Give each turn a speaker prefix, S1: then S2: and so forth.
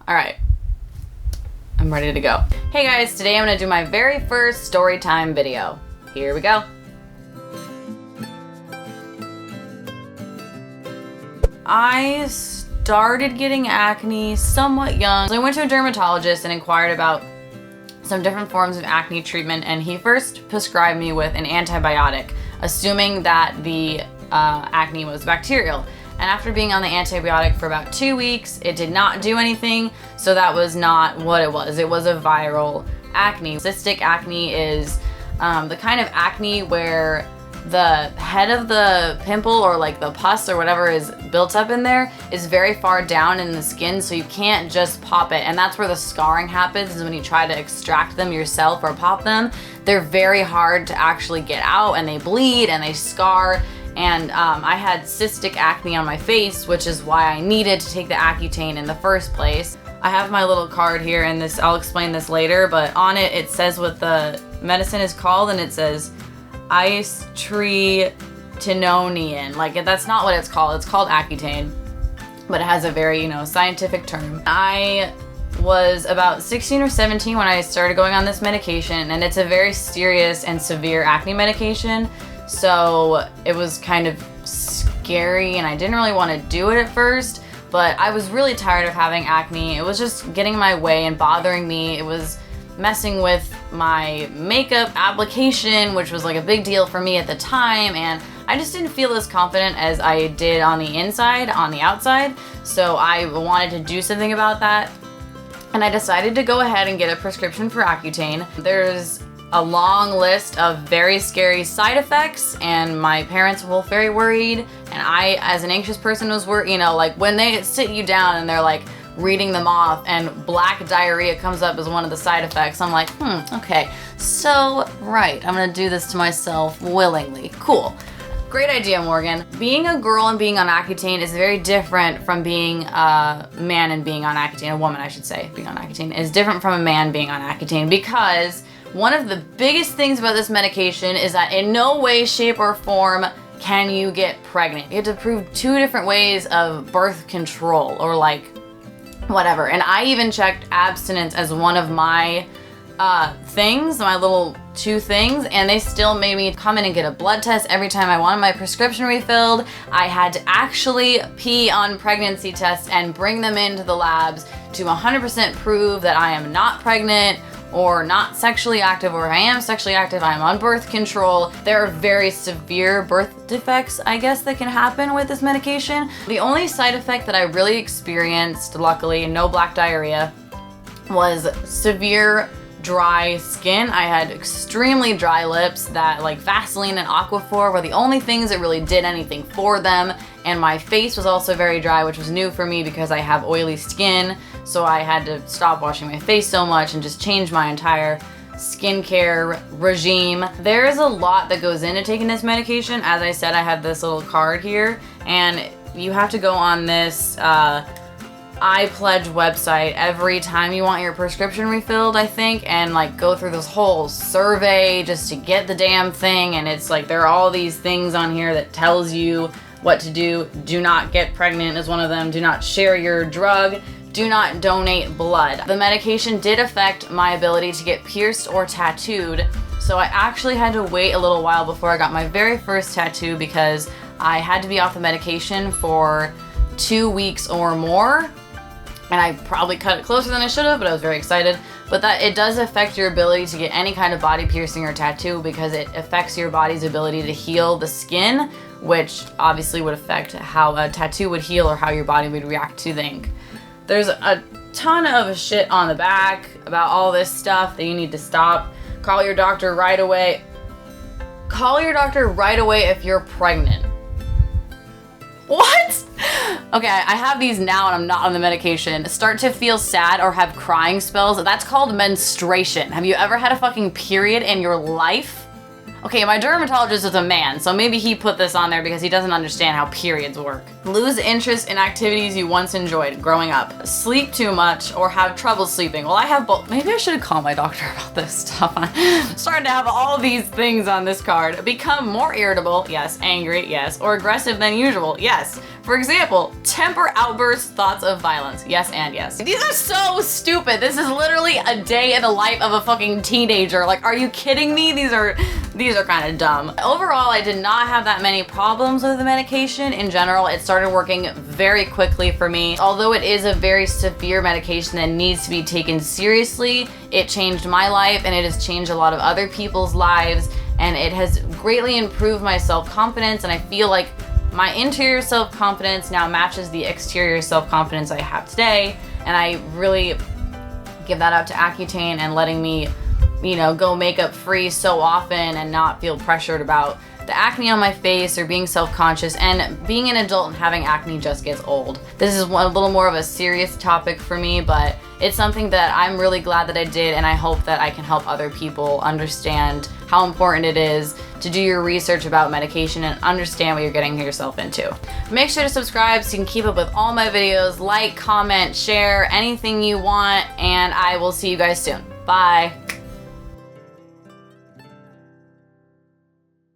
S1: All right, I'm ready to go. Hey guys, today I'm gonna do my very first story time video. Here we go. I started getting acne somewhat young. So I went to a dermatologist and inquired about some different forms of acne treatment, and he first prescribed me with an antibiotic, assuming that the acne was bacterial. And after being on the antibiotic for about 2 weeks, it did not do anything, so that was not what it was. It was a viral acne. Cystic acne is the kind of acne where the head of the pimple, or like the pus or whatever is built up in there, is very far down in the skin, so you can't just pop it. And that's where the scarring happens, is when you try to extract them yourself or pop them. They're very hard to actually get out, and they bleed and they scar. And I had cystic acne on my face, which is why I needed to take the Accutane in the first place. I have my little card here, and this, I'll explain this later, but on it, it says what the medicine is called, and it says istretinonian. Like, that's not what it's called. It's called Accutane, but it has a very, scientific term. I was about 16 or 17 when I started going on this medication, and it's a very serious and severe acne medication. So it was kind of scary, and I didn't really want to do it at first, but I was really tired of having acne. It was just getting in my way and bothering me. It was messing with my makeup application, which was like a big deal for me at the time, and I just didn't feel as confident as I did on the inside, on the outside, so I wanted to do something about that, and I decided to go ahead and get a prescription for Accutane. There's a long list of very scary side effects, and my parents were both very worried, and I, as an anxious person, was worried, like when they sit you down and they're like reading them off and black diarrhea comes up as one of the side effects, I'm like, okay, so right, I'm gonna do this to myself willingly. Cool. Great idea, Morgan. Being a girl and being on Accutane is very different from being a man and being on Accutane. A woman, I should say, being on Accutane is different from a man being on Accutane, because one of the biggest things about this medication is that in no way, shape, or form can you get pregnant. You have to prove 2 different ways of birth control, or like whatever. And I even checked abstinence as one of my things, my little 2 things, and they still made me come in and get a blood test every time I wanted my prescription refilled. I had to actually pee on pregnancy tests and bring them into the labs to 100% prove that I am not pregnant or not sexually active, or I am sexually active, I am on birth control. There are very severe birth defects, I guess, that can happen with this medication. The only side effect that I really experienced, luckily, no black diarrhea, was severe dry skin. I had extremely dry lips that, like, Vaseline and Aquaphor were the only things that really did anything for them, and my face was also very dry, which was new for me because I have oily skin, so I had to stop washing my face so much and just change my entire skincare regime. There is a lot that goes into taking this medication. As I said, I have this little card here, and you have to go on this iPledge website every time you want your prescription refilled, I think, and like go through this whole survey just to get the damn thing. And it's like there are all these things on here that tells you what to do. Do not get pregnant is one of them. Do not share your drug. Do not donate blood. The medication did affect my ability to get pierced or tattooed, so I actually had to wait a little while before I got my very first tattoo, because I had to be off the medication for 2 weeks or more. And I probably cut it closer than I should have, but I was very excited. But that it does affect your ability to get any kind of body piercing or tattoo, because it affects your body's ability to heal the skin, which obviously would affect how a tattoo would heal or how your body would react to the ink. There's a ton of shit on the back about all this stuff that you need to stop. Call your doctor right away. Call your doctor right away if you're pregnant. What? Okay, I have these now and I'm not on the medication. Start to feel sad or have crying spells. That's called menstruation. Have you ever had a fucking period in your life? Okay, my dermatologist is a man, so maybe he put this on there because he doesn't understand how periods work. Lose interest in activities you once enjoyed growing up. Sleep too much or have trouble sleeping. Well, I have both. Maybe I should call my doctor about this stuff. I'm starting to have all these things on this card. Become more irritable, yes. Angry, yes. Or aggressive than usual, yes. For example, temper outbursts, thoughts of violence, yes and yes. These are so stupid. This is literally a day in the life of a fucking teenager. Like, are you kidding me? These are kind of dumb. Overall, I did not have that many problems with the medication. In general, it started working very quickly for me. Although it is a very severe medication that needs to be taken seriously, it changed my life and it has changed a lot of other people's lives, and it has greatly improved my self-confidence, and I feel like my interior self-confidence now matches the exterior self-confidence I have today, and I really give that up to Accutane and letting me, you know, go makeup free so often and not feel pressured about the acne on my face or being self-conscious. And being an adult and having acne just gets old. This is a little more of a serious topic for me, but it's something that I'm really glad that I did, and I hope that I can help other people understand how important it is to do your research about medication and understand what you're getting yourself into. Make sure to subscribe so you can keep up with all my videos. Like, comment, share, anything you want, and I will see you guys soon. Bye.